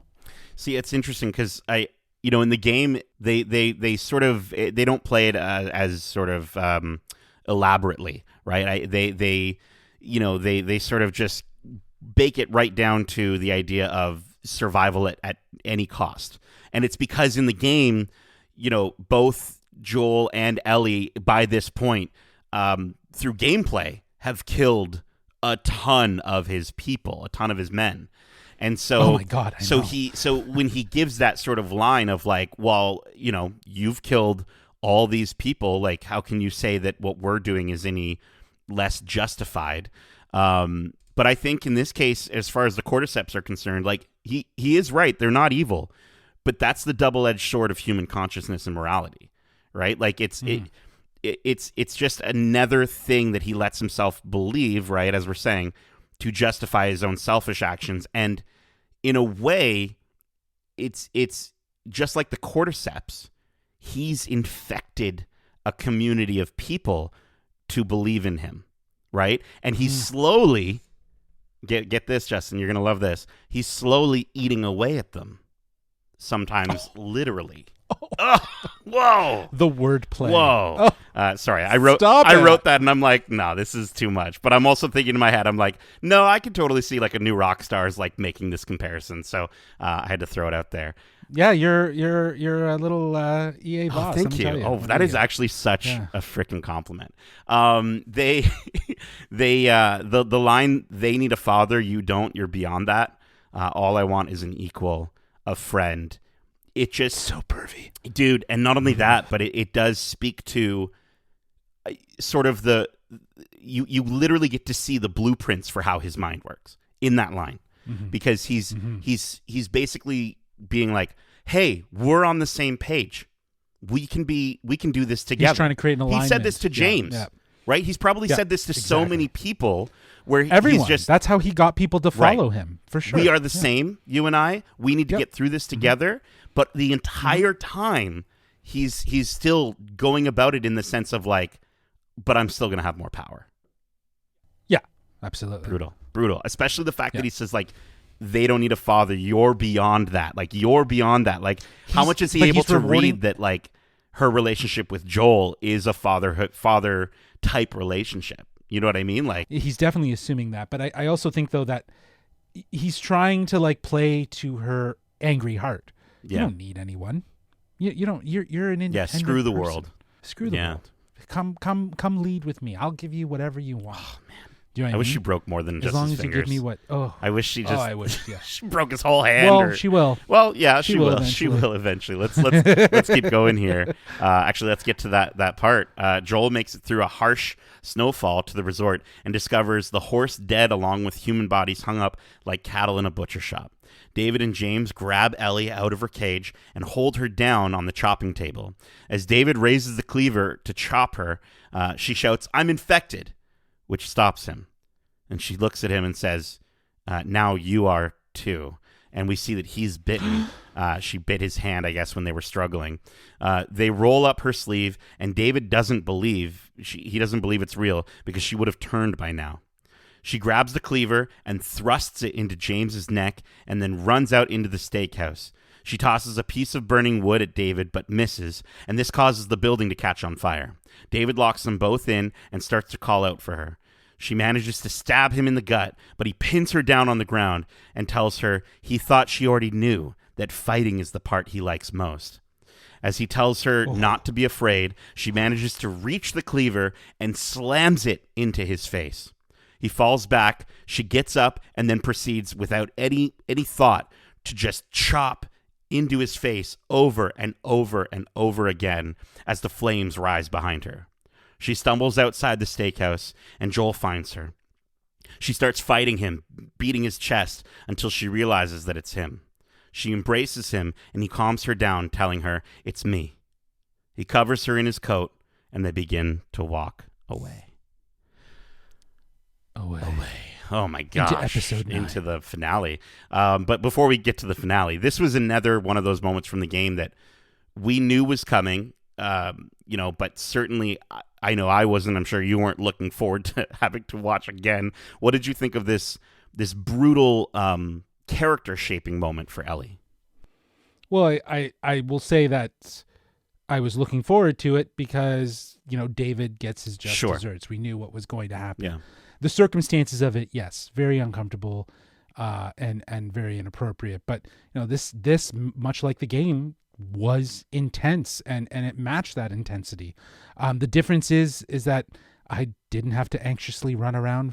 See, it's interesting because in the game, they sort of, they don't play it as sort of elaborately, right? They sort of just bake it right down to the idea of survival at any cost. And it's because in the game, both Joel and Ellie, by this point, through gameplay, have killed a ton of his people, a ton of his men. And so, oh my God, I know. So when he gives that sort of line of like, well, you've killed all these people, like, how can you say that what we're doing is any less justified? But I think in this case, as far as the cordyceps are concerned, like he is right. They're not evil, but that's the double-edged sword of human consciousness and morality, right? Like it's just another thing that he lets himself believe, right? As we're saying, to justify his own selfish actions. And in a way, it's just like the cordyceps. He's infected a community of people to believe in him, right? And he's slowly, get this, Justin, you're going to love this. He's slowly eating away at them, sometimes literally. Oh, whoa! The wordplay. Whoa! Sorry, I wrote that, and I'm like, no, this is too much. But I'm also thinking in my head, I'm like, no, I could totally see like a new Rockstar's like making this comparison. So I had to throw it out there. Yeah, you're a little EA boss. Thank you. That is actually such a freaking compliment. The line, "They need a father, you don't. You're beyond that. All I want is an equal, a friend." It just so pervy, dude. And not only that, but it does speak to sort of you literally get to see the blueprints for how his mind works in that line, because he's basically being like, hey, we're on the same page. We can do this together. He's trying to create an alignment. He said this to James, right? He's probably said this to so many people where everyone. He's just, that's how he got people to follow him, for sure. We are the same, you and I. We need to get through this together. But the entire time, he's still going about it in the sense of like, but I'm still going to have more power. Yeah, absolutely. Brutal. Especially the fact that he says like, they don't need a father. You're beyond that. Like, you're beyond that. Like, how much is he able to read that like her relationship with Joel is a father type relationship? You know what I mean? Like, he's definitely assuming that. But I also think though that he's trying to like play to her angry heart. You don't need anyone. You don't. You're an independent. Yeah, screw the person. world. Screw the world. Come lead with me. I'll give you whatever you want. Oh man. Do you know what I wish she broke more than just his fingers. As long as you give me what. Oh. I wish she just. I wish. Yeah. She broke his whole hand. Well, she will. Well, yeah, she will. She will eventually. Let's keep going here. Actually, let's get to that part. Joel makes it through a harsh snowfall to the resort and discovers the horse dead along with human bodies hung up like cattle in a butcher shop. David and James grab Ellie out of her cage and hold her down on the chopping table. As David raises the cleaver to chop her, she shouts, "I'm infected," which stops him. And she looks at him and says, "Now you are too." And we see that he's bitten. She bit his hand, I guess, when they were struggling. They roll up her sleeve, and David doesn't believe, he doesn't believe it's real because she would have turned by now. She grabs the cleaver and thrusts it into James's neck and then runs out into the steakhouse. She tosses a piece of burning wood at David but misses, and this causes the building to catch on fire. David locks them both in and starts to call out for her. She manages to stab him in the gut, but he pins her down on the ground and tells her he thought she already knew that fighting is the part he likes most. As he tells her not to be afraid, she manages to reach the cleaver and slams it into his face. He falls back, she gets up, and then proceeds without any thought to just chop into his face over and over and over again as the flames rise behind her. She stumbles outside the steakhouse, and Joel finds her. She starts fighting him, beating his chest until she realizes that it's him. She embraces him, and he calms her down, telling her, "It's me." He covers her in his coat, and they begin to walk away. Away. Oh my gosh. Into episode 9. Into the finale. But before we get to the finale, this was another one of those moments from the game that we knew was coming, but certainly I know I wasn't. I'm sure you weren't looking forward to having to watch again. What did you think of this brutal character shaping moment for Ellie? Well, I will say that I was looking forward to it because, David gets his just desserts. We knew what was going to happen. Yeah. The circumstances of it, yes, very uncomfortable and very inappropriate. But, this much like the game, was intense and it matched that intensity. The difference is that I didn't have to anxiously run around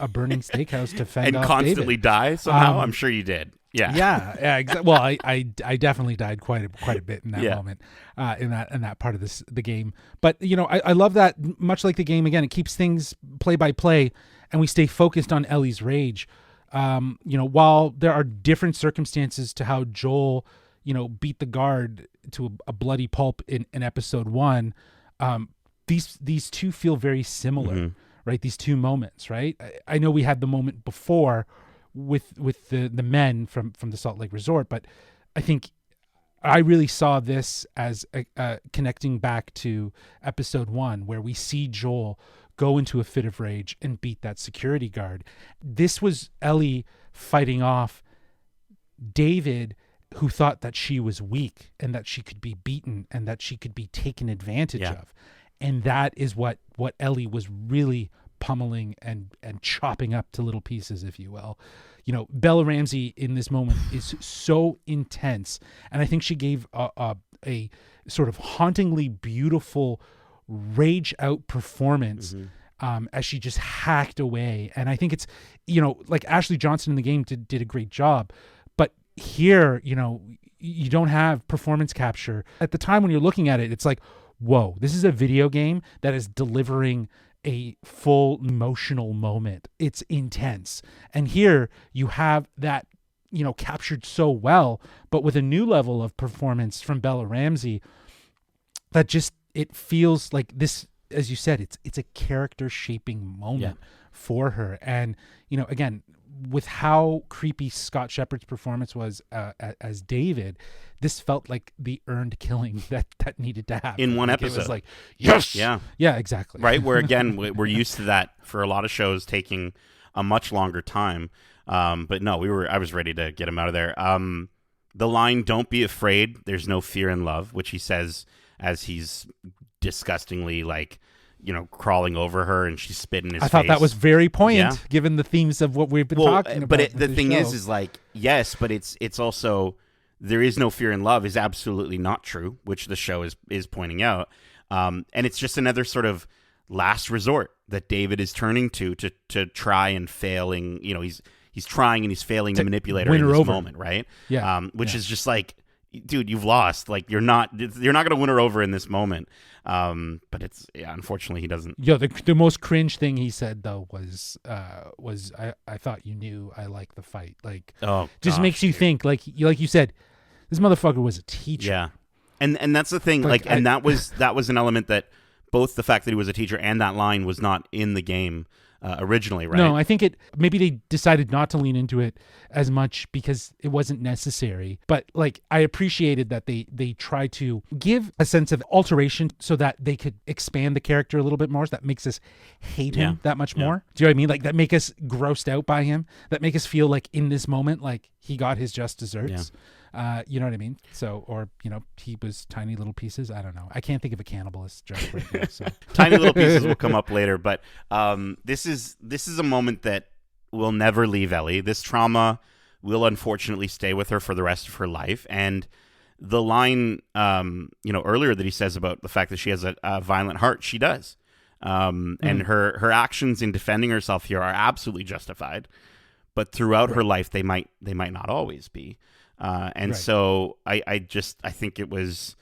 a burning steakhouse to fend and off constantly David. die somehow. I'm sure you did. Yeah. Well, I definitely died quite a bit in that Yeah. moment, in that part of the game. But I love that. Much like the game, again, it keeps things play by play, and we stay focused on Ellie's rage. While there are different circumstances to how Joel, beat the guard to a bloody pulp in episode 1, these two feel very similar, right? These two moments, right? I know we had the moment before with the men from the Salt Lake Resort, but I think I really saw this as connecting back to episode 1, where we see Joel go into a fit of rage and beat that security guard. This was Ellie fighting off David, who thought that she was weak and that she could be beaten and that she could be taken advantage of. And that is what Ellie was really pummeling and chopping up to little pieces, if you will. Bella Ramsey in this moment is so intense. And I think she gave a sort of hauntingly beautiful rage out performance as she just hacked away. And I think it's, like Ashley Johnson in the game did a great job. But here, you don't have performance capture. At the time when you're looking at it, it's like, whoa, this is a video game that is delivering a full emotional moment. It's intense. And here you have that, captured so well, but with a new level of performance from Bella Ramsey that just, it feels like this, as you said, it's a character shaping moment for her. And, again, with how creepy Scott Shepherd's performance was as David, this felt like the earned killing that needed to happen in one episode. It was like, yes, yeah, exactly. Right, where again we're used to that for a lot of shows taking a much longer time. But no, I was ready to get him out of there. The line "Don't be afraid. There's no fear in love," which he says as he's disgustingly crawling over her and she's spitting his face. I thought that was very poignant, given the themes of what we've been talking about. But the thing is yes, but it's also, there is no fear in love is absolutely not true, which the show is pointing out. And it's just another sort of last resort that David is turning to try and failing. He's trying and he's failing to manipulate her in this moment, right? Yeah. Which is just like, dude, you've lost. Like you're not going to win her over in this moment. But it's unfortunately he doesn't. Yeah, the most cringe thing he said though was I thought you knew I like the fight. Like, just makes you think. Like you said, this motherfucker was a teacher. Yeah, and that's the thing. That was an element that both the fact that he was a teacher and that line was not in the game originally, right? No, I think maybe they decided not to lean into it as much because it wasn't necessary. But I appreciated that they tried to give a sense of alteration so that they could expand the character a little bit more. So that makes us hate him that much more. Do you know what I mean? That make us grossed out by him. That make us feel like in this moment, like he got his just desserts. Yeah. You know what I mean? So, or, he was tiny little pieces. I don't know. I can't think of a cannibalist joke right now. So. Tiny little pieces will come up later, but this is a moment that will never leave Ellie. This trauma will unfortunately stay with her for the rest of her life. And the line, earlier that he says about the fact that she has a violent heart, she does. And her actions in defending herself here are absolutely justified. But throughout her life, they might not always be. So I think it was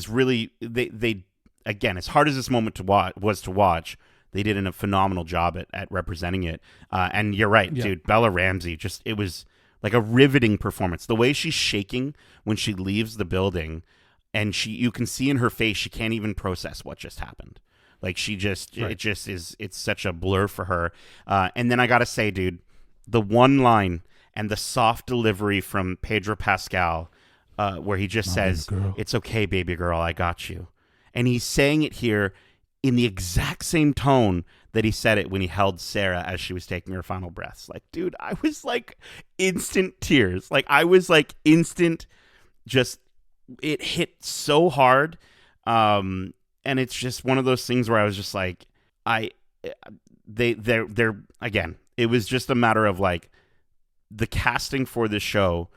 really, they again, as hard as this moment was to watch, they did a phenomenal job at representing it. And you're right, dude, Bella Ramsey, it was like a riveting performance. The way she's shaking when she leaves the building, and you can see in her face, she can't even process what just happened. Like it's such a blur for her. And then I gotta say, dude, the one line and the soft delivery from Pedro Pascal, where he just says, "It's okay, baby girl, I got you." And he's saying it here in the exact same tone that he said it when he held Sarah as she was taking her final breaths. Like, dude, I was like instant tears. Like, I was like instant, just, it hit so hard. And it's just one of those things where I was just like, they're again, it was just a matter of like, the casting for this show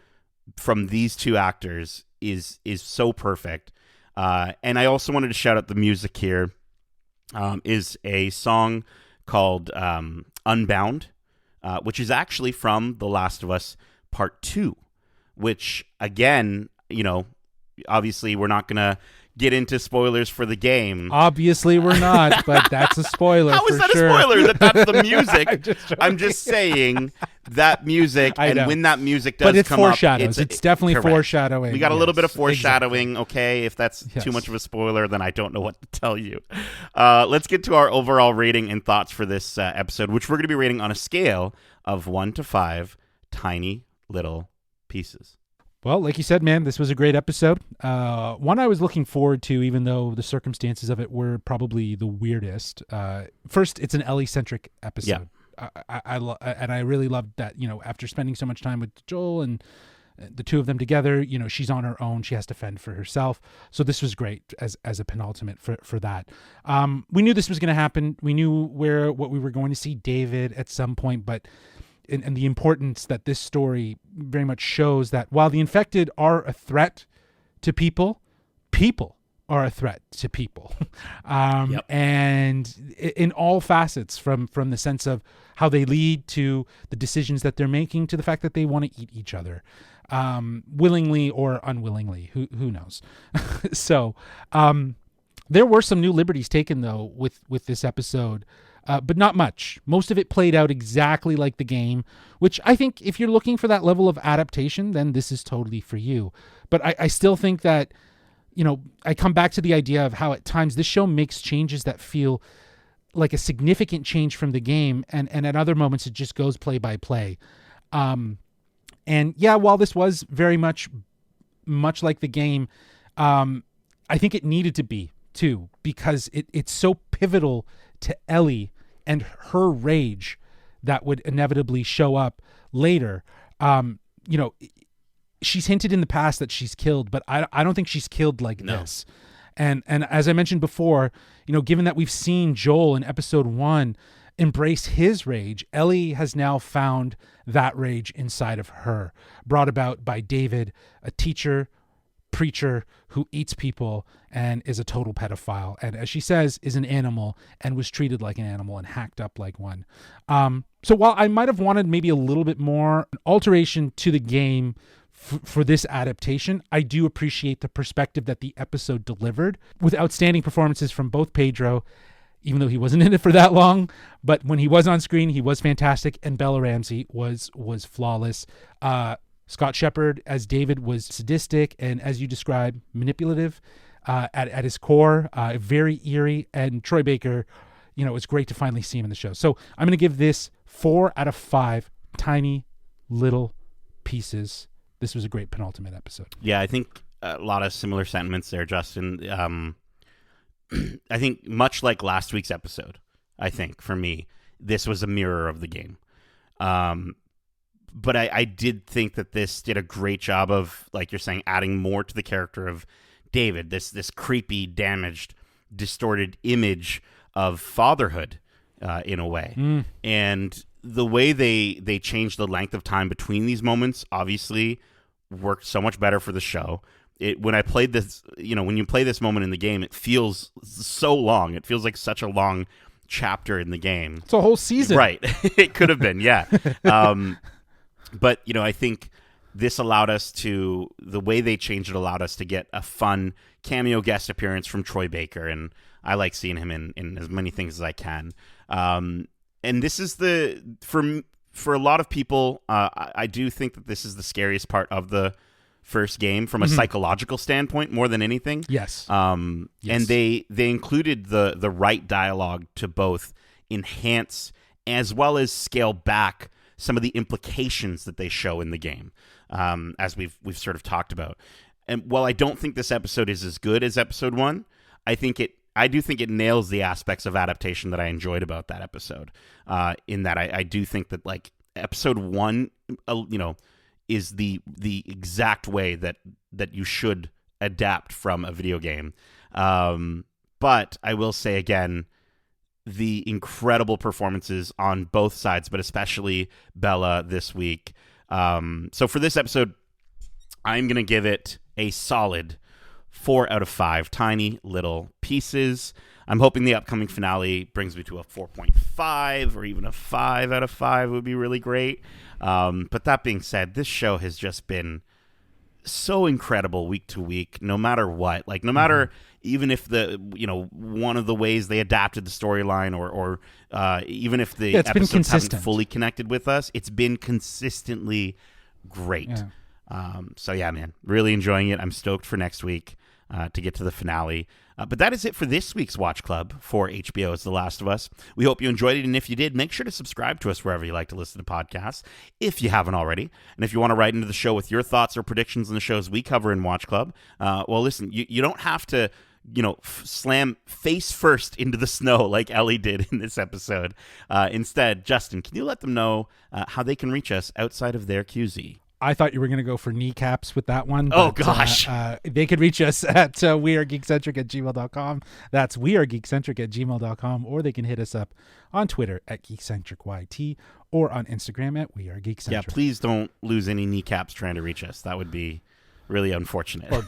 from these two actors is so perfect. And I also wanted to shout out the music here. is a song called Unbound, which is actually from The Last of Us Part 2, which, again, obviously we're not going to get into spoilers for the game. Obviously we're not, but that's a spoiler. How is that sure. a spoiler? That's the music. I'm just saying that music, and when that music does but it's come foreshadows. up, it's definitely correct. foreshadowing. We got a little bit of foreshadowing. Exactly. Okay, if that's too much of a spoiler, then I don't know what to tell you. Let's get to our overall rating and thoughts for this episode, which we're going to be rating on a scale of 1 to 5 tiny little pieces. Well, like you said, man, this was a great episode. One I was looking forward to, even though the circumstances of it were probably the weirdest. First, it's an Ellie-centric episode. Yeah. I really loved that, after spending so much time with Joel and the two of them together, she's on her own. She has to fend for herself. So this was great as a penultimate for that. We knew this was going to happen. We knew what we were going to see David at some point, but... And the importance that this story very much shows that while the infected are a threat to people are a threat to people. And in all facets, from the sense of how they lead to the decisions that they're making, to the fact that they want to eat each other, willingly or unwillingly, who knows? So there were some new liberties taken, though, with this episode. But not much. Most of it played out exactly like the game, which I think if you're looking for that level of adaptation, then this is totally for you. But I still think that, I come back to the idea of how at times this show makes changes that feel like a significant change from the game, and at other moments it just goes play by play. And yeah, while this was very much like the game, I think it needed to be too, because it's so pivotal to Ellie and her rage that would inevitably show up later. She's hinted in the past that she's killed, but I don't think she's killed like this. And as I mentioned before, given that we've seen Joel in episode 1 embrace his rage, Ellie has now found that rage inside of her, brought about by David, a preacher who eats people and is a total pedophile, and as she says, is an animal and was treated like an animal and hacked up like one. So while I might have wanted maybe a little bit more alteration to the game for this adaptation, I do appreciate the perspective that the episode delivered, with outstanding performances from both Pedro, even though he wasn't in it for that long, but when he was on screen, he was fantastic, and Bella Ramsey was flawless. Scott Shepherd as David was sadistic and, as you described, manipulative at his core, very eerie. And Troy Baker, it's great to finally see him in the show. So I'm going to give this 4 out of 5 tiny little pieces. This was a great penultimate episode. Yeah, I think a lot of similar sentiments there, Justin. I think much like last week's episode, I think for me, this was a mirror of the game. But I did think that this did a great job of, like you're saying, adding more to the character of David, this creepy, damaged, distorted image of fatherhood in a way. And the way they changed the length of time between these moments obviously worked so much better for the show. When I played this, when you play this moment in the game, it feels so long. It feels like such a long chapter in the game. It's a whole season. Right. It could have been, yeah. But, I think this allowed us the way they changed it allowed us to get a fun cameo guest appearance from Troy Baker. And I like seeing him in as many things as I can. And this is for a lot of people, I do think that this is the scariest part of the first game from a psychological standpoint more than anything. Yes. Yes. And they included the right dialogue to both enhance as well as scale back some of the implications that they show in the game, as we've sort of talked about. And while I don't think this episode is as good as episode 1, I do think it nails the aspects of adaptation that I enjoyed about that episode. In that I do think that, like, episode 1, is the exact way that you should adapt from a video game. But I will say again, the incredible performances on both sides, but especially Bella this week. So for this episode, I'm going to give it a solid 4 out of 5 tiny little pieces. I'm hoping the upcoming finale brings me to a 4.5 or even a 5 out of 5 would be really great. But that being said, this show has just been so incredible week to week, no matter what. Like, no matter even if one of the ways they adapted the storyline or even if the episodes haven't fully connected with us, it's been consistently great. So yeah, man, really enjoying it. I'm stoked for next week to get to the finale. But that is it for this week's Watch Club for HBO's The Last of Us. We hope you enjoyed it, and if you did, make sure to subscribe to us wherever you like to listen to podcasts, if you haven't already. And if you want to write into the show with your thoughts or predictions on the shows we cover in Watch Club, well, listen, you don't have to slam face first into the snow like Ellie did in this episode. Instead, Justin, can you let them know how they can reach us outside of their QZ? I thought you were going to go for kneecaps with that one. Oh, gosh. They could reach us at wearegeekcentric@gmail.com. That's wearegeekcentric@gmail.com. Or they can hit us up on Twitter at GeekcentricYT or on Instagram at wearegeekcentric. Yeah, please don't lose any kneecaps trying to reach us. That would be really unfortunate. Or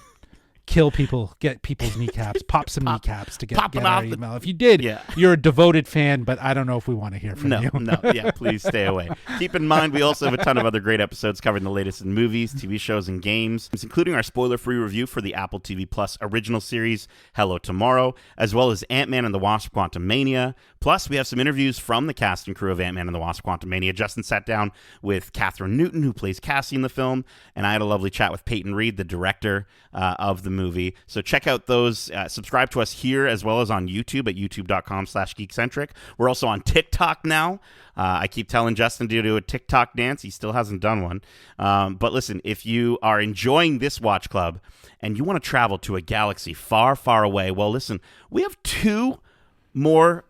kill people, get people's kneecaps, pop some kneecaps to get our email. If you did, you're a devoted fan, but I don't know if we want to hear from you. Yeah, please stay away. Keep in mind, we also have a ton of other great episodes covering the latest in movies, TV shows, and games, including our spoiler-free review for the Apple TV Plus original series, Hello Tomorrow, as well as Ant-Man and the Wasp: Quantumania. Plus, we have some interviews from the cast and crew of Ant-Man and the Wasp: Quantumania. Justin sat down with Catherine Newton, who plays Cassie in the film, and I had a lovely chat with Peyton Reed, the director of the movie. So check out those. Subscribe to us here as well as on YouTube at youtube.com/geekcentric. We're also on TikTok now. I keep telling Justin to do a TikTok dance. He still hasn't done one. But listen, if you are enjoying this Watch Club and you want to travel to a galaxy far, far away, well, listen, we have 2 more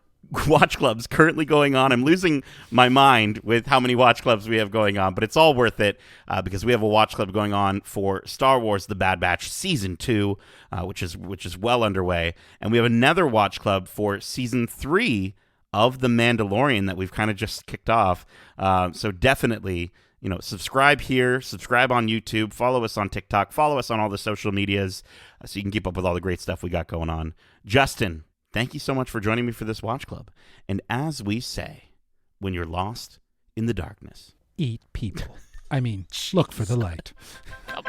Watch Clubs currently going on. I'm losing my mind with how many Watch Clubs we have going on, but it's all worth it because we have a Watch Club going on for Star Wars: The Bad Batch Season 2, which is well underway, and we have another Watch Club for Season 3 of The Mandalorian that we've kind of just kicked off. So definitely, subscribe here, subscribe on YouTube, follow us on TikTok, follow us on all the social medias so you can keep up with all the great stuff we got going on. Justin, thank you so much for joining me for this Watch Club. And as we say, when you're lost in the darkness, eat people. I mean, look for the light. Come